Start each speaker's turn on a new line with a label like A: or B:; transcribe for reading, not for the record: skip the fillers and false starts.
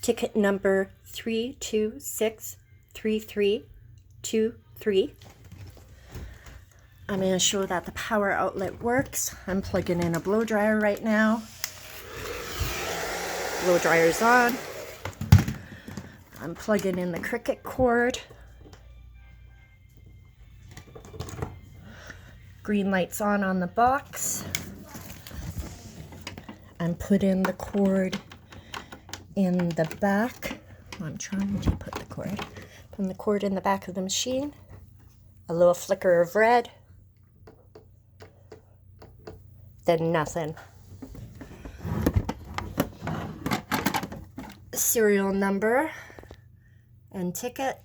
A: ticket number 3263323. I'm going to show that the power outlet works. I'm plugging in a blow dryer right now. Blow dryer's on. I'm plugging in the cricut cord. Green light's on the box. I'm putting the cord in the back. I'm trying to put the cord. Putting the cord in the back of the machine. A little flicker of red. Then nothing. Serial number and ticket.